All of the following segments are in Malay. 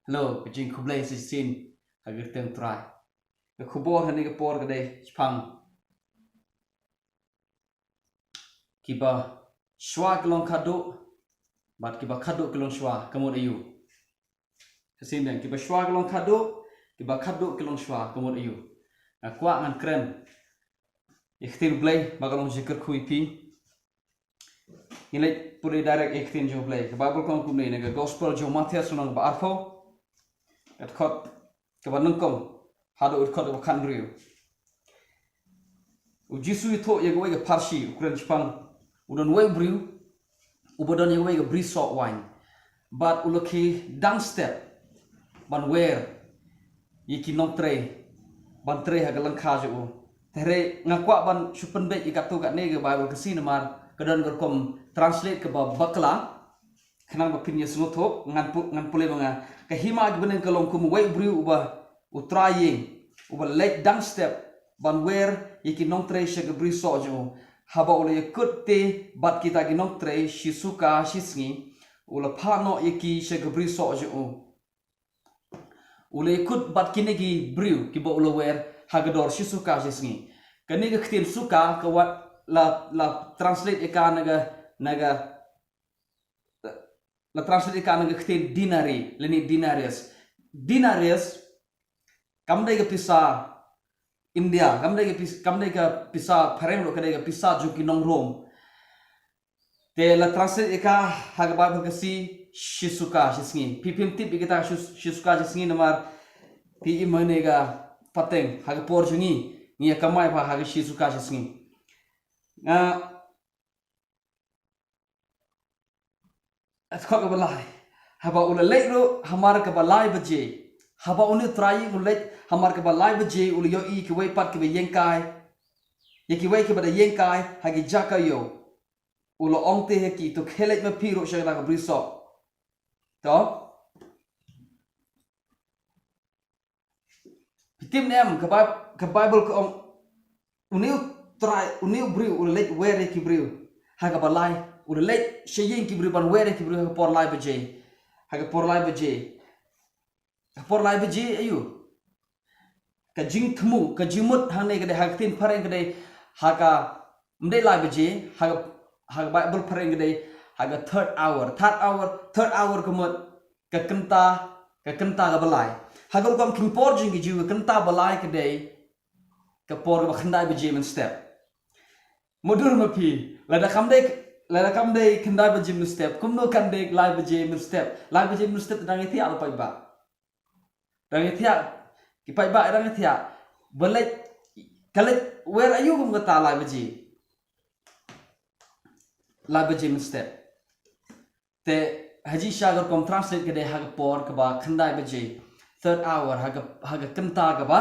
Hello, Jing Blei 16 agak nongtrei. Ke kubur hani ke por kedai Jepang. Kiba shwa kelong khadduh, bat kiba khadduh kelong shwa, Kamut ayu. Kesimpulan kiba shwa kelong khadduh, kiba khadduh kelong shwa, Kamut ayu. Kuat ngan keren. Ikhtin Blei bagalong jikir kui pi. Ini puri direct ikhtin jo Blei. Ke Bible kong kumni nega gospel jo Matius nang ba arfo. At kot ke banengkom hado ut kot ke briew. Ujisu itu ya gue ke parsi ukuran Jepang udan we briew ubadan ya gue ke briew salt wine but ulaki downstep ban wear yiki nongtrei ban trei ha galang kha jo tere ngakwa ban supen be ikatu kat ne ke Bible ke sinamar kedan gerkom translate ke bakla kenang ba pinya smuthop ngan pule manga ke hima ge benen kalong kum we briew uba utraying uba late downstep ban wear yiki nongtrei shege briew salt jo haba ule yakutte bat kita gi nongtrei shisuka shisngi ula phano yiki shege briew salt jo ule yakut bat kine gi briew ki bo ula wear hagador shisuka shisngi kani ge khtin suka ka wat la translate eka naga la translate eka naga khtin dinari leni dinarius kamdai ke pisa India, kamdai ke pisa pareng lo kadai ke pisa juki nongrim. Te la translate eka haga Bible kasi shisuka shisngi. Pipim tip kita shisuka shisngi namar pi imanega pateng haga por jungi ngia kamai pa haga shisuka shisngi. Atkok ke balai. Haba ula leikro hamar ke balai baje. Haba uni trai ulet hamar ke balai baje uli iohi ke wepat ke yengkai yeki we ke bada yengkai hagi jakayo ulo ongte heki to khelet me piro shagla ke briso to pitim nem ke Bible ke ong uniu briew uli let were ki briew haga balai uli let sheyeng ki briew ban were ki briew por lai baje haga por lai baje ayu ka jingtmu ka jimut hang nei kadai haktin pareng kadai haga mdei lai baje haga Bible pareng kadai haga third hour kumut ka kenta ka balai haga kom kimpor jing gi jiwa kenta balai kadai ka por ba khandai baje mynstep modur mapi lada kamdei khandai baje mynstep kumno kandai lai baje mynstep dang iti ala pai ba dang iti kipai ba erang thia balai kalet where are you kum kata lai baje mynstep te haji shagar kom translate ke de hag por ka ba khandai baje third hour haga kenta ka ba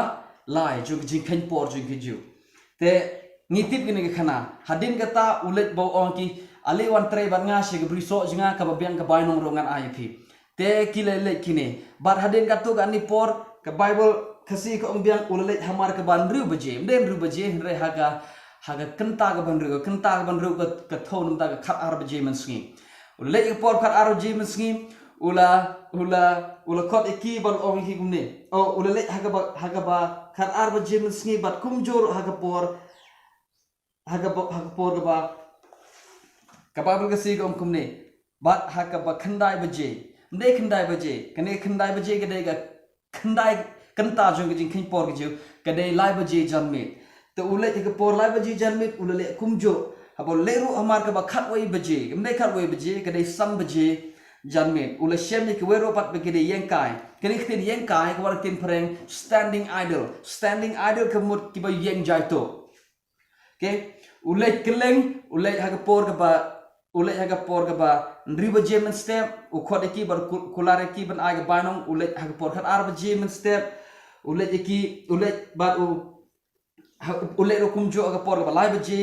lai ju jing kheiñ por jing ki ju te ngitip gini ke khana hadin kata ulet bo ong ki ali wan trei ban nga she gebri so jinga ka ba biang ka bai nong rongan ip te kilele kini bar hadin katu ka ni por ka Bible kasi ko biang ulet hamar ke ban briew baje hre haga kenta ka ban briew ka thon ta ka khat ar baje mansngi ulet ke por khat ar baje mansngi ula kot iki ban ong hi gumne o ulet haga ba khat ar baje mansngi bat kumjor haga por ka ba ka Bible kasi ko kumne bat haga ba khandai baje kane khandai baje ke de ga khandai kenta jong jing kheiñ por ge kadai lai baje janmiet te ule ke por lai baje janmiet ule kumjo habo leru amar ka ba khatwai baje mdei khatwai baje kadai sam baje janmiet ule shem ke wero pat be kadai yengkai kani khtin yengkai ko war tin preng standing idol kemut ki ba yeng jaito okay ule khlem ule haga por ka ba nri baje mynstep u khot ki bar kulare ki ban ai ga banong ule haga por khat ar baje mynstep ulet iki ulet bat ulet ro kumjo aga por ba lai baje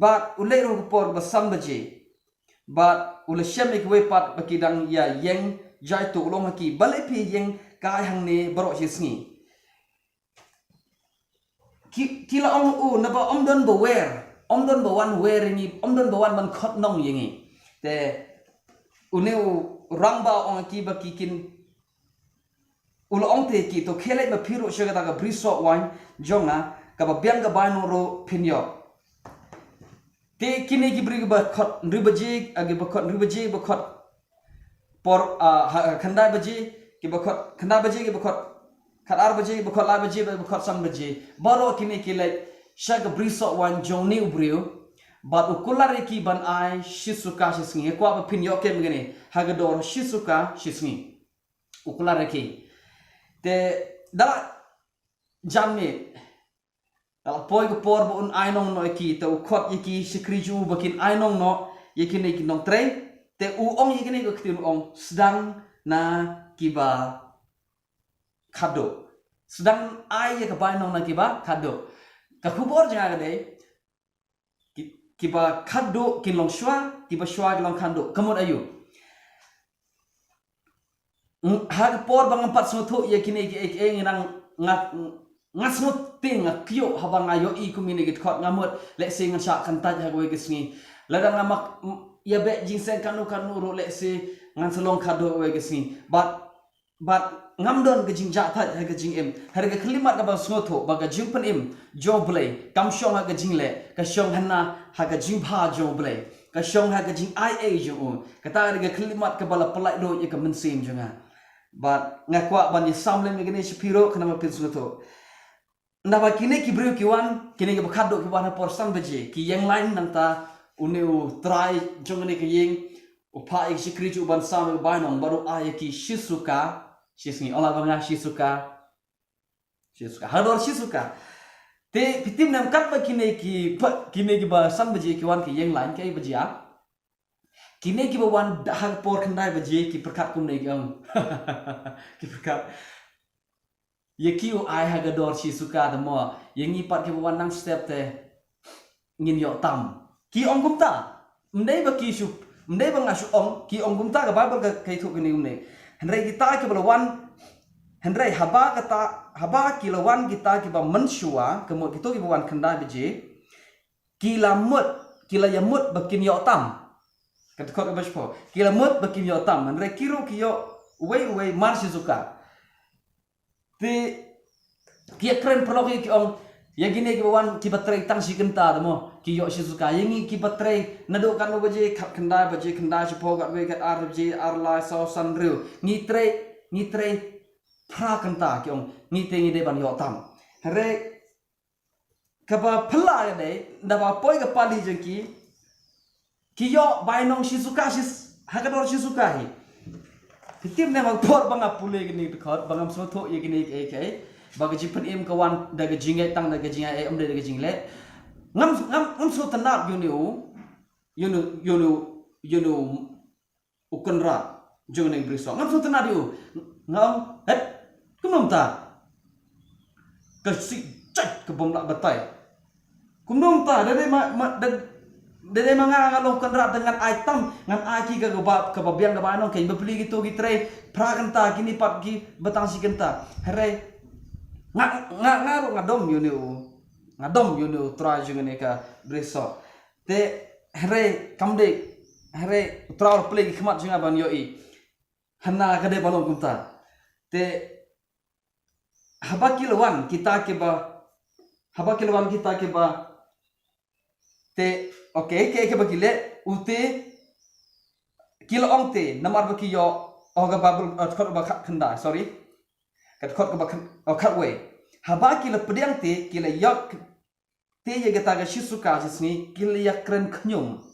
bat ulet ro por ba sam baje bat ule shem ik we pat bakidang ya yeng jai tu ulong haki balai pi yeng kai hang ne baro shisngi kila ong na ba omdon ba wan wear ni omdon ba wan man khot nong yengi te uneu rangba ong ki ba kikin ulo ong te ki to khele ma phiru shega ta ka briso wine jonga ka ba biang ka ba no ro pinyo te kini ki bri ba khot ribaji agi ba khot ribaji ba khot por khandai baji ki ba khot khandai baji ki ba khot khadar baji ba khot la baji ba khot sam baji baro kini ki like shag briso wan jong new briew but ukulare ki ban ai shisuka shisngi kwa ba pin yo kem gene hagador shisuka shisngi ukulare ki te dala janmiet dala poi ko por bu un ai nong no ki te khot yiki shikriju bakin ai nong no yiki ne ki nongtrei te u ong yiki ne ko ktin ong sedang na kiba khadduh sedang ai ya ka bai nong na kiba khadduh ka khubor janga gade kiba khadduh kin long shwa kiba shwa kin long khadduh kamut ayu hag por bang empat sutu ya kini ek nang ngat smut ting kyo habang ayo I kumini git khot ngamut le se ngan sha kan taj hagwe gisni ladang namak ya be jingseng kanu ro le se ngan selong khadduh we gisni but ngamdon ke jingja taj ha ke jingem har ke khlimat ka ba sutu ba ka jingpynim jo Blei pynshong ha ke jingleh ka shong hanna ha ke jingbha jo Blei ka shong ha ke jing jo ka ta ke khlimat ka bala palat do ya ka mensim jonga but ngakwa ban samle me gene shpiro kana ma pin sutu ndaba kini ki briew ki wan kini ki khadduh ki wan por sam baje ki yang lain nang ta uneu try jongane ki yeng upa ik shikriju ban sam ba nong baru ay ki shisuka shisngi ola banga shisuka hador shisuka te pitim nam kat ba kini ki ba sam baje ki wan ki yang lain kai baje kini ki ba wan hang por khandai baje ki perkat kum nei gam ki perkat yeki u ai hagador shisuka the mo yengi pat ki ba wan nang step te ngin yo tam ki ong kum ta mdei ba ki shu mdei ba ngashu ong ki ong kum ta ka bible ka kai thu ni umne hendrai kita ki ba wan hendrai haba ki la wan kita ki ba menshua kemo ki to ki ba wan khandai baje ki la yamut ba kin yo tam kat khot ba shpo ki la mut ba kin yo tam hendrai kiru ki yo wei mar shizuka te kia keren perlogi ki ong ya gine ki bawan ki batrei tang si kenta demo ki yo shizuka yengi ki batrei nado kan lo baje khandai chipo gat we gat ar baje ar la so san riu ni trei pra kenta ki ong ni te ngi de ban yo tam re ka ba phla de da ba poi ka pali je ki yo bai nong shizuka shis hagador shizuka hi Fitim ne mag por banga pule gini khot bangam smotho ye gini ek bag jingpynim kawan daga jingai tang daga jingai om daga jingleh ngam so tanap you kynrad jong ning briso ngam so tanap you ngam kumnom ta ka si chat ka bom lak batai kumnom ta dede manga ngalong kynrad dengan item ngan aki ka biang ka banong kain beli gitu gitre pra kenta kini pat gi batang si kenta hare ngadom you try jengene ka breso te hare kamde hare tra play khmat jenga ban yoi hanna ka de balong kunta te haba kilwan kita ke ba te okay ke bagile ute kilo ong te namar baki yo oga babul khot ba khanda sorry kat khot ba khatwe haba kilo pediang te kilo yok te ye gata ga shisuka jisni kilo yak kren khnyum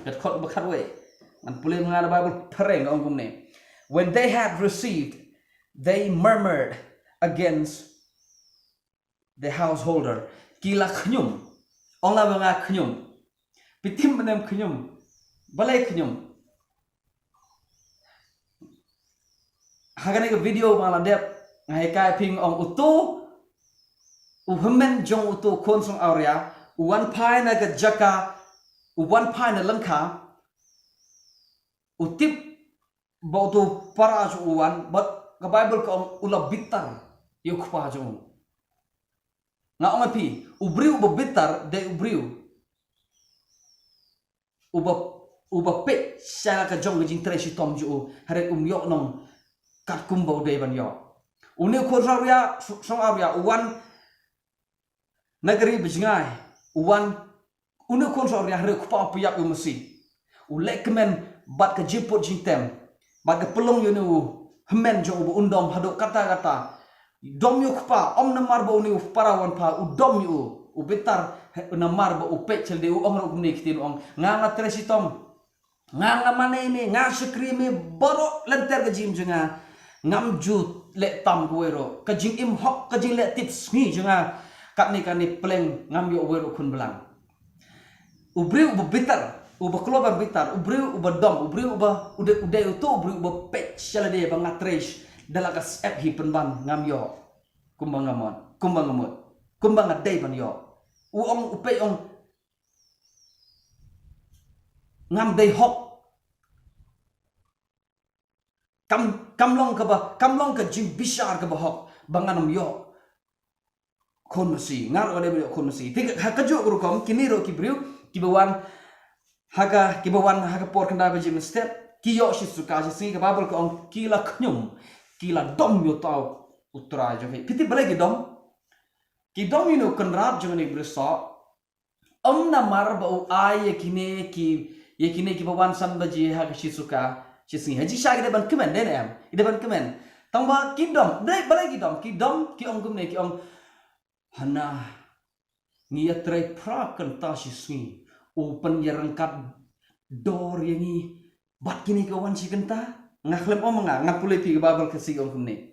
kat khot ba khatwe man pule ngana babul pereng ong kumne when they had received they murmured against the householder kila khnyum ong la ba khnyum pitim menem khnyum balai khnyum hagane ke video mala dep ngai kai ping ong utu uhmen jong utu khonsong area uwan phai na ga jaka uwan phai na langkha utip bautu para ju uwan but ka bible ko ulab bitar yok pa jong nga ong pi ubriu bo bitar de ubriu uba uba pe syala ka jong jing tre shi tom ju hare yok nong kat kumbo de ban yo uni ko ria song aria uwan negeri bejngai uwan uni ko ria hare ku pa piyak umsi ulek kemen bat ka jipot jing tem bat ka pelong yo nu hemen jo ubu undom hadok kata-kata dom yu pa om namar ba uni parawan pa udom yu ubetar namar ba upek chelde u ong ro ni kitin ong nga tre si tom nga mane ni nga skrimi boro lenter ka jim jenga ngam ju le tam ko wero ka jing im hok ka jing le tips ni jenga kat ni pleng ngam yo wero kun belang ubriu ubetar uba klobar bitar ubriu uba dom ubriu uba ude uto ubriu uba pek chalade ba ngatres dala ka sep hi penban ngam yo kumbang ngamot kumbang adai ban yo uong upe ong ngam dei hok kamlong ka jing bishar ka ba hok banganam yo kon masi ngar ode kon masi tik hakaju urukom kiniro kibriu kibawan haga por kanda baje mynstep kiyo shi suka shi ka babal ko ong kila khnyum kila dom yo tau utra jo he piti Blei ki dom you know kynrad jo ni breso na mar ba u ai ye kine ki bawan sam baje haga shi suka shi singi haji sha de ban kemen den em ide ban kemen tang ba ki dom dei Blei ki dom ki ong gumne ki ong hana ni atrai pra kan ta shi singi open yerangkat door yangi bat kini kawan si kenta nga khlem omanga nga pulai pi babal kasi om kumne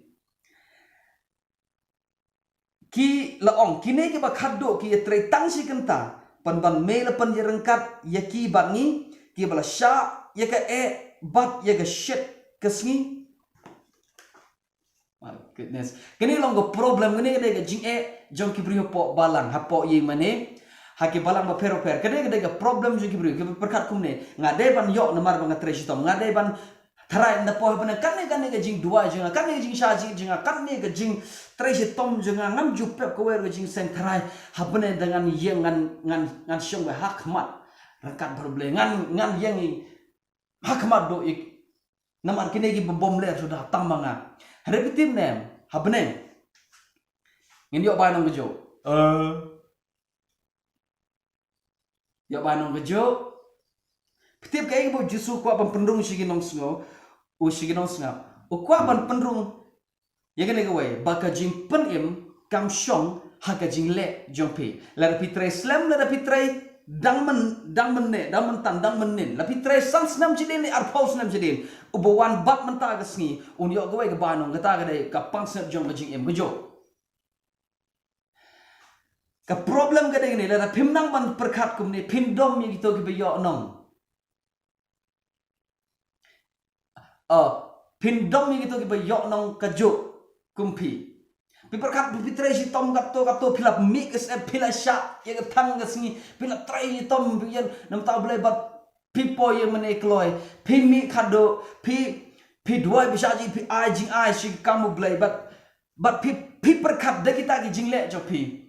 ki laong kini ke ba khadduh ki tre tang si kenta pan me la pan yerangkat yaki bat ni ki bala sha yaka bat yaka shit kasngi my goodness kini long go problem kini de jing jong ki briew po balang hapo ye mane haki balang ba pero kade ga problem ju kibru ke perkat kumne ngade ban yo namar ba ngatre shitom ngade ban tharai na po ban kan ga jing dua jinga kan ne jing sha jinga kan ne ga jing tre shitom jinga ngam ju pep ko wer jing sen tharai habne dengan yang ngan shong ba hakmat rakat problem ngan yang hakmat do ik namar kine gi bom ler sudah tamanga repetim nem habne ngin yo ba nang jo ya banong gejo petip kai bo jusu kwa ban pendrung sigi nong sngo u sigi nong snga u kwa ban pendrung ya gane gawai baka jingpynim shong haka jingleh jongpe la pitre slam la pitre dangmen la pitre san snam jidin ar paus nam jidin u bo wan bat menta ga sngi un yo gawai ga banong gata ga dai ka pangsep jong ga jing gejo ka problem ka ding ni la phimnang ban perkhat kum ni phindom mi to ki yo nong phindom mi to ki yo nong ka jo kumpi pi perkhat pi tre si tom gato philap mix phila sha ye ka thang ga singi phila tre tom yen nam ta Blei bat pipo ye mane kloi pi mi khadduh pi duai bisa ji pi ai jing ai si kamu Blei bat pi perkhat de kita ki jingleh jo pi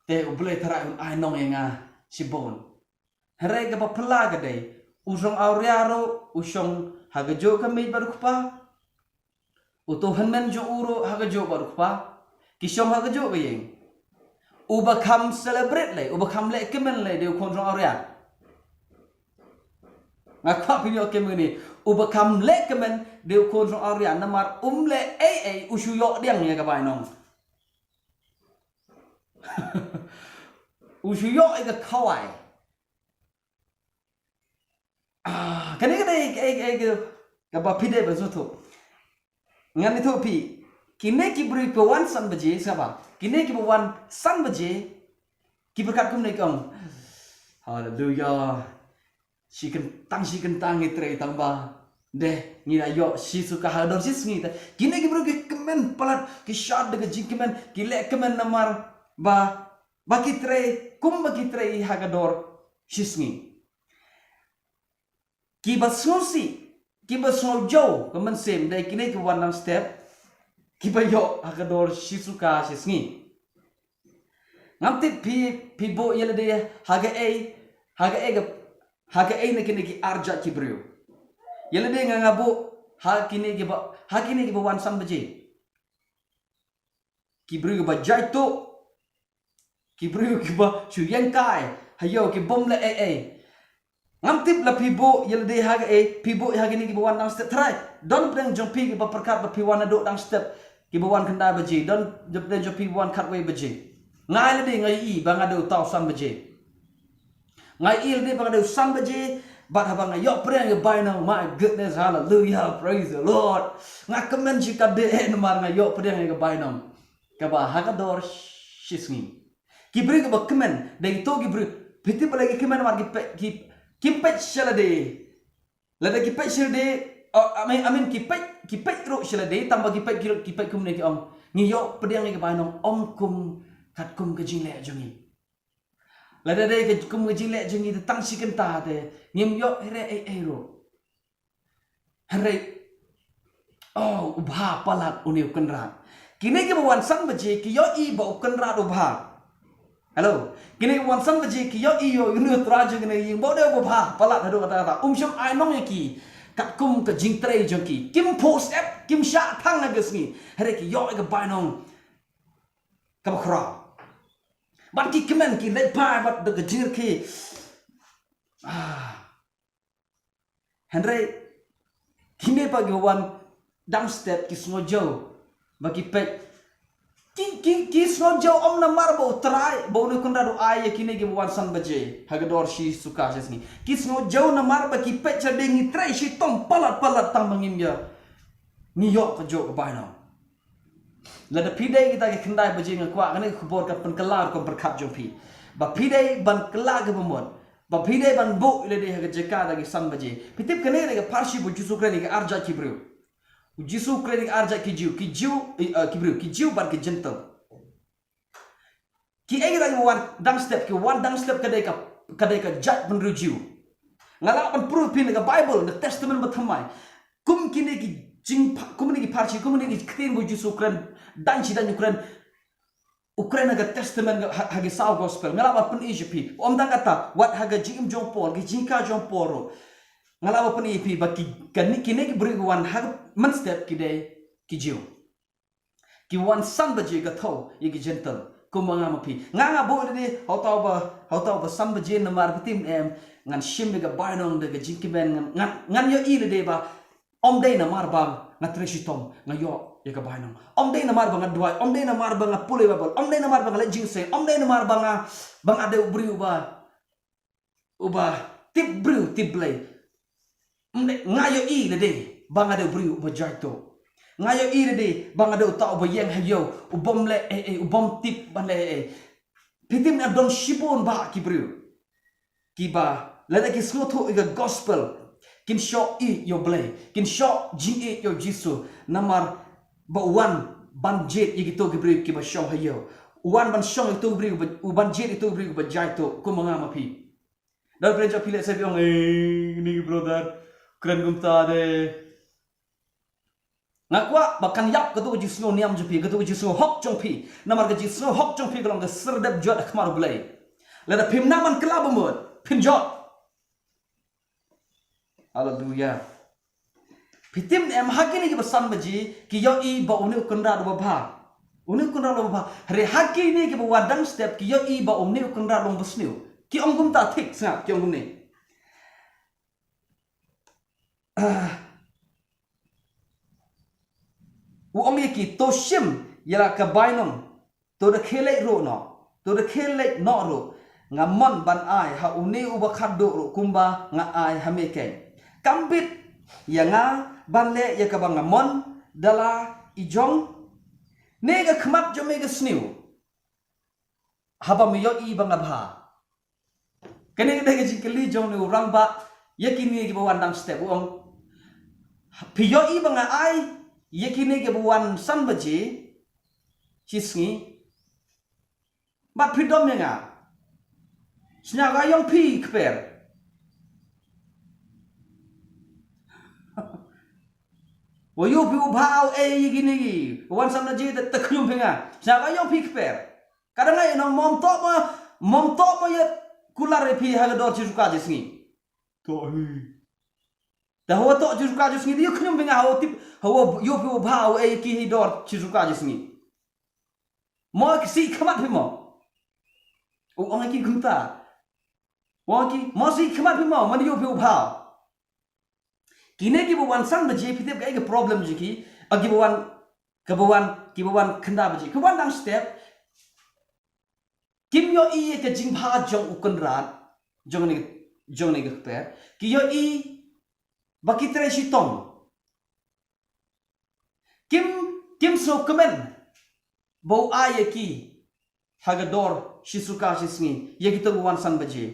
te Blei tharai un ai nong enga sibon hare ga pala ga dei usong auriaro usong hagajo ka mei bar kupa uto hanmen jo uro hagajo bar kupa kishom hagajo ga yeng uba kham celebrate le uba kham le kemen le de kon song auria ngakwa pinyo kemen ni uba kham le kemen de kon song auria namar le ai usuyo diang ya ka bai nong usuyo ga khawai kani ga ba pide ba zo to ngani to pi kine ki bri pe wan san baje saba kine ki wan san baje ki berkat kum nei kong hallelujah si kan tang itre tang ba de ni na yo si suka hador si sngi ta kine ki bri ki kemen palat ki shot de jing kemen ki le kemen namar ba bakitre kum bakitre hagador shisngi kiba snol jo kemen sem dai kine ki one step kiba yo hagador shisuka shisngi ngamti pi bo yele de haga e Haga ai nak kini arja ki briew. Yala de ngabu ha kini ki ba wan san baje. Ki briew ba jai to. Ki briew ki ba shu yang kai. Hayo ki bom la ngam tip la pibo yala de haga pibo haga ni ki ba wan dang step try. Don preng jong pi ki ba perkat ba pi wan do dang step ki ba wan kanda baje. Don preng jong pi wan kat way baje. Ngai la de ngai I ba ngado tau san baje. Ngai il de bang ada sang baje bat habang yo preng yo by now my goodness hallelujah praise the Lord ngakemen jika de mar yo preng yo by now ka ba hakador shisngi kibri ka ba kemen de to kibri piti palagi kemen mar ki kimpet shala de la de kipet shala de amin kipet ro shala de tambah kipet kum ne ki om ngi yo preng yo by now om kum kat kum ke jingleh jongi lada de ke kum jingleh jengi de tang si kenta de ngim yo here ro here oh ubha palat uniu kynrad kini ke wan sang baje ki yo I ba kynrad ubha hello kini wan sang baje ki yo I yo uniu traj ngene ying bo de ubha palat hadu kata shom ai nong ki kat kum ke nongtrei jongki kim post app kim sha thang na gesni here ki yo ke bai nong ka ba khra But ki kemen ki let pai but the gajir ki Henry kini pagi wan downstep ki snojo bagi pek ki snojo om na marbo try bo ne kunda do ay kini ki wan san baje hagador shi suka jesni ki snojo na marba ki pek chading try shi tom palat tam mangim ya ni yo ka jo ka bai na Lada pidai kita ke kendai baje ngakwa kene khubor ka penkelar ko berkat jompi ba pidai ban kela ke bemon ba pidai ban bu le de ha jeka da ke san baje pitip kene le parshi bu jisu kreni ke arja ki briew jisu kreni arja ki jiu ki briew ki jiu ban ke gentle ki ai da wan dang step kadai ka jat ban jiu ngala ban proof pin ke bible the testament bathamai kum kini ki kum ni ki parshi kum ni ki kten bu jisu kren dan Ukraine haga testament haga saw gospel ngalawa pun EGP om dang kata what haga jing jong por ki jingka jong poro ngalawa pun EP ba ki kini ki bring one haga mynstep ki de ki jiu ki one san baje ga tho ye ki gentle kumanga mapi nga bo de hotau ba san baje na mar patim ngan shim ga bainong de ga jingkiben ngan yo I de ba om de na mar ba ngatresitom ngayo ya ka bainong om de na mar bang adwai om de na mar bang pule babal om de na mar bang le jingse om de na mar bang ade briew uba tip briew tip Blei ngayo I le de bang ade briew uba jaito ngayo I le de bang ade ta uba yeng hayo ubom le ubom tip ban le pitim na don shibon ba ki briew Kiba le de ki sloto iga gospel kin shock I yo Blei kin shock jing yo jisu namar ba wan ban jet yigi to gibrib ki ba shong hayo wan ban shong itu gibrib ban jet itu gibrib ba jaito ko mga mapi dal preja pile sa biong ni brother kren gumta de ngakwa bakan yap ko to jisno niam jepi ko to jisno hok jong pi namar ga jisno hok jong pi kolong ga serdab jot khmar Blei la da pim naman klab mod pin jot hallelujah Pitim em hakini ki basan baji ki yo I ba uni kynrad ba ba re hakini ki ba wadang step ki yo I ba uni kynrad long sniew ki ong gum ta thik sa ki ong gum ni ong ye ki to shim yala ka bainong to the khele ro no to the khele no ro ngamon ban ai ha uni uba khadduh ro kumba nga ai hameke kambit yanga banle ya ka bangamon dala ijong nega khmat jo mega sniew haba mi yo I bangabha kene de ji kali jong ni rang ba yakini ki bawan dang step ong pi yo I banga ai yakini ki bawan san baji chisngi ba pidom nga snya ga yong pi kper wo yu pi ubao gini gi wan sam na ji ta khyum phenga sa ga yo pi kper kadang ai no mom to mo ye kulare pi ha dor chi suka jisni to dah hawa to jusuka jus ngi dio knyum benga hawa tip hawa yo pi ba hawa e ki hidor jusuka jus ngi mo si khamat phi mo u ong ki gunta wa ki mo si khamat phi mo man yo pi ba kine ki buwan sang baje phi tep ga problem ji ki agi buwan khanda baje kawan dang step kim yo i ke jingbha jong kynrad jong ni ga per ki yo i baki tre shi tong kim so kemen bo aye ki hagador shisuka shisngi ye kita buwan san baje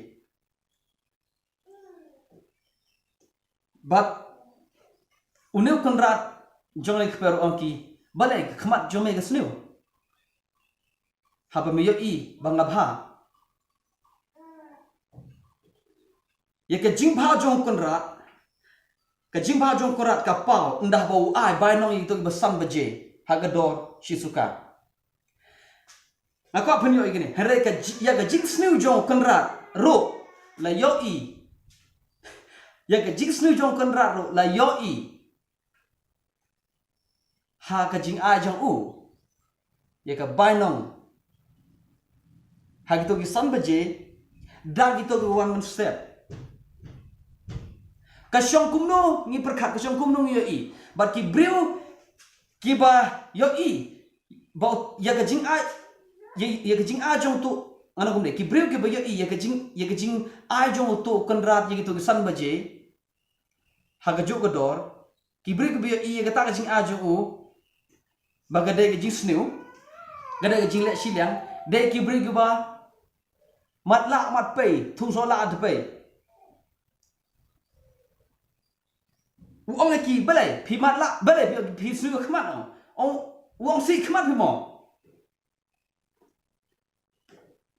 but uneu kynrad jong ni per onki balai khmat jome ga sniew haba me yo i bangabha ye ke jingbha jong kynrad ka jingbha jong kynrad ka pau ndah bau ai bai nong itu besam baje hagador shisuka aku apa yo igini hare ka ya ka jingsniew jong kynrad ro la yo i ya ka jingsniew jong kynrad ro la yo i ha ka jing ai jong u ya ka bai nong ha gitu ki san baje da gitu ki wan mynstep ka shong kumno ngi perkhat ka shong kumno ngi yo i bat ki briew kiba yo i ba ya ka jing ai ya ka jing ai jong tu ana kumne ki briew kiba yo i ya ka jing ai jong tu kynrad ya gitu ki san baje ha ka juk dor ki briew kiba yo i ya ka ta ka jing ai jong u ba ga de ka jingsniew ga de ka LEH SHILIANG de ki briew kiba mat la mat pei thung so la de pei ông này kỳ Blei phi mat la Blei phi sniew khmat ông si khmat phi mo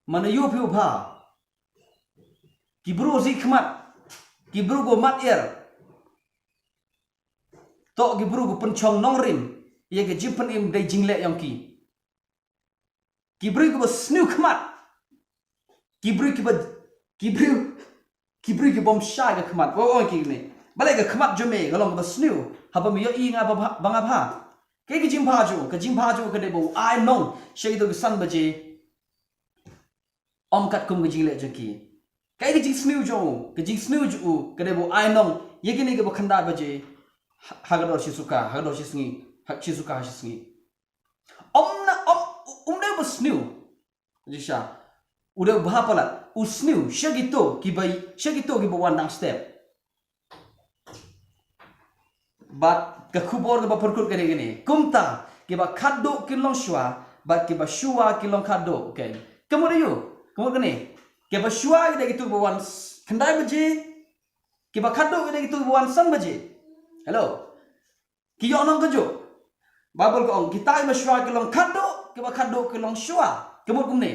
mana yo phi ba ki bro si khmat ki bro go mat er to ki bro go pynshong nongrim ye ke jingpynim dei jingleh yang ki bro go sniew khmat ki bro ki bom sha ga khmat o ki ne balai ga khmat jome ga long ba sniew haba mi yo i nga banga pha ke jingbha jo ka de bo ai nong shei to san baje om kat kum ga jingleh jaki ke jingsniew jo ka de bo ai nong ye ki ne ga khanda baje hagador shisuka shisngi om de bo sniew jisha udah bah palat sniew shagito ki bo wan dang step bat ka khubor ka perkut kare gini kumta ki ba khadduh ki long shwa bat ki ba shwa ki long khadduh okay kamu gini ki ba shwa ki gitu buan khandai baje ki ba khadduh ki gitu buan san baje hello ki yo nong kajo babul ko ong kita ba shwa ki long khadduh ki ba khadduh ki long shwa kamu kumne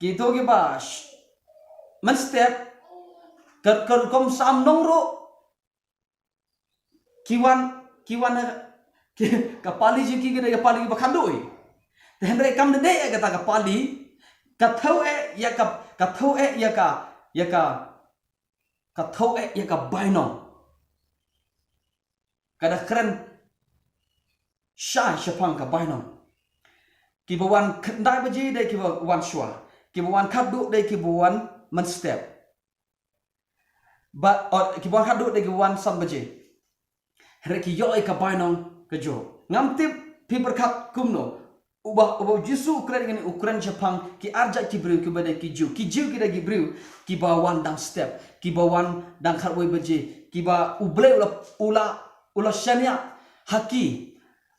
ki to ki ba mynstep kar kom sam nongro kiwan kapali ji ki gede kapali ki bakhandoi hendre kam de kata kapali kathau ya ka bainong kada keren sha shapang ka bainong ki bawan khandai baje de ki bawan shwa ki bawan khadduh de ki bawan mynstep ba ki bawan khadduh de ki bawan san baje reki yo ka bainong ka jo ngam tip pi berkat kumno uba jisu ukran ngani ukran japang ki arja ki briew ki bade ki ju ki da ki briew ki ba wan dang step ki ba wan dang kharwai baje ki ba ublei ula shania haki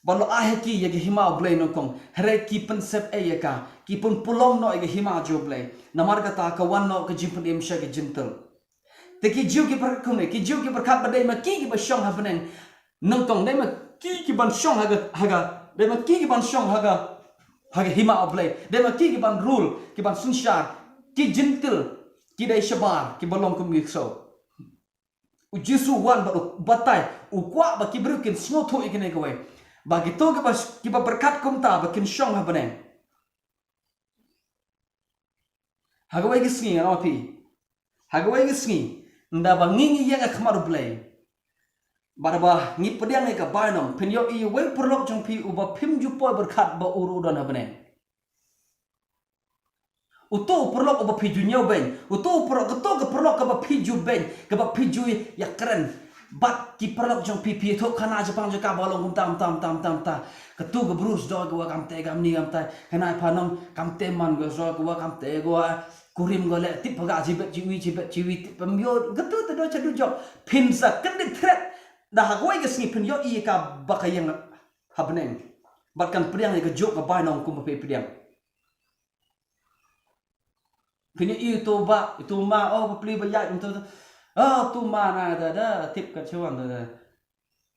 balo aheki ye ki hima Blei no kong reki pensep ka ki pun pulong no ye hima jo Blei namar kata ka wan no ka jingpynim sha ki jintel te ki ju ki berkat kumne ki ju ki berkat bade ma ki ba shong ha beneng nang tong dai ma ki ban shong haga dai ma ki ban shong haga hima Blei dai ma ki ban rule ki ban sunshar ki jintil ki dai shabar ki balong kum gi so u jisu wan ba batai u kwa ba ki brukin sno tho ikene ko ba ki to ki ba berkat kum ta ba kin shong ha beneng haga wai gi sngi na pi hagawai gisngi nda ba ngingi yang akhmar Blei barba ngi pediang ka bainong penyo I wei perlok jong pi uba pim jupoy berkat ba uru don habne utu perlok uba piju nyau ben utu perlok keto ke perlok ka ba piju ben ka ba piju ya keren bat ki perlok jong pi pi thok khana Jepang je ka balong tam ketu ke brus do gua kamte gamni kamtai kana phanong kamte man go so gua kamte gua kurim go le tip ga jibet jiwi tip pembio ketu te do chadu jok pinsa kendik thret dah hagwai ke sni penyo I ka bakayang habneng batkan priang ke jok ka bainong kum pe priang penyo I to ba itu ma oh pli ba ya itu oh tu ma na da tip ka chuan da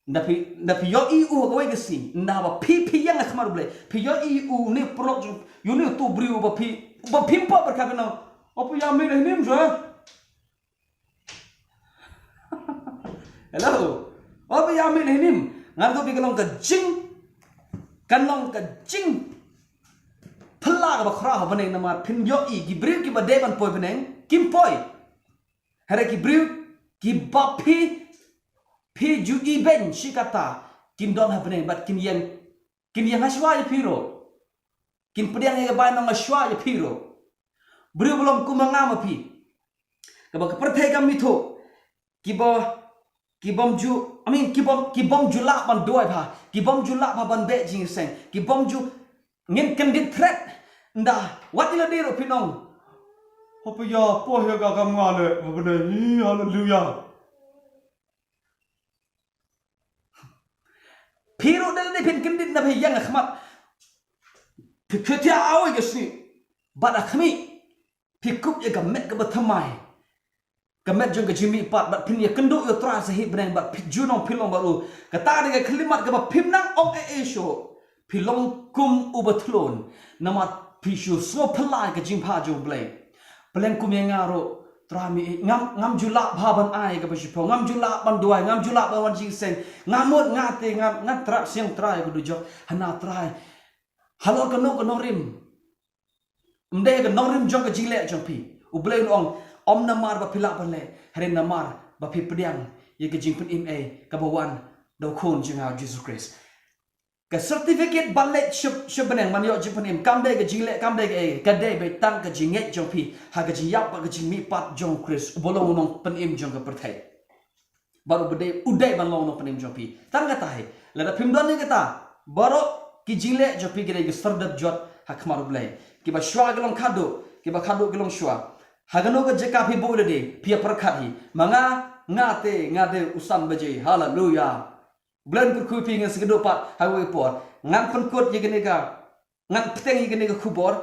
Ndapi yo I u hagwai ke sni nda ba pi yang akhmar Blei pi yo I u ni prok you ni tu briew ba pimpo berkabino opo ya mi nim jo hello opo ya mi nim ngan to pi kalong ka jing phala ba khra ha bane na pin yo I ki briew ki ba deban poi bane kim poi hare ki briew ki ba pi ju I ben shikata kin don ha bane bat kin yang shwa ya piro kin pediang ga ba na shwa ya piro briew belum kumangam api kaba kepertai kami tu kibom julak ban doi pha kibom julak pha ban be jing seng kibom ju ngin kendit threat nda wat ila dero pinong hopo ya po he ga kam ngale bane hallelujah piro dal ne pin kendit na phe yang akhmat piketia awi gesni bad akhmi pikup ya gamet ke bethamai gamet jong ke jimi pat bat pin ya kendo yo tra sahi breng bat junong pilong baru kata de khlimat ke ba pimnang ong sho pilong kum ubatlon namat pishu so phalai ke jingpha jo Blei pleng kum yang ngaro trami ngam julak bhaban ai ke basipo ngam julak ban duai ngam julak ban wan jing seng ngamut ngate ngam tra siang trai ku dujo hana trai halo ke nongrim mde ke nongrim jong ke jingleh jong pi u Blei ong om namar ba pilak ban le haren namar ba pi pediang ye ke jingpynim ka bawan do khon jinga Jesus Christ ke certificate balet shbeneng man yo jingpynim kam de ke jingleh kam de ke kadai be tang ke jinget jong pi ha ke jiyap ba ke jingmi pat jong Christ bolong nong pynim jong ke perthai baru bede udai ban long nong pynim jong pi tang kata hai la da phimdon ni kata baro ki jingleh jong pi ke sardap jot hakmar Blei kiba shwa gelong khadduh gelong shwa hagano ke jeka phi bo de pia perkhat hi manga ngate usan baje hallelujah blen ku pi ngan segedo pat hawe por ngan penkut yegene ga ngan peteng yegene ga khubor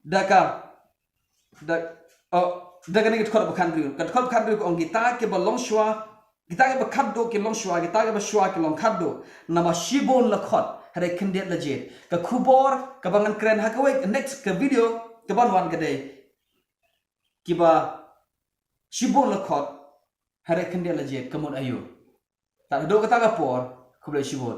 daka daga ne khot bakhan ri kat khot khan ri ong gita ke balong shwa gita ke khadduh ke long shwa gita ke shwa ke long khadduh nama shibon la khot hare khendet la jet ka khubor ka bangan kren hakawai next ke video ke ban wan gade kiba shibon la khot hare khendet la jet kamut ayo tak do kata ka por kublai shibon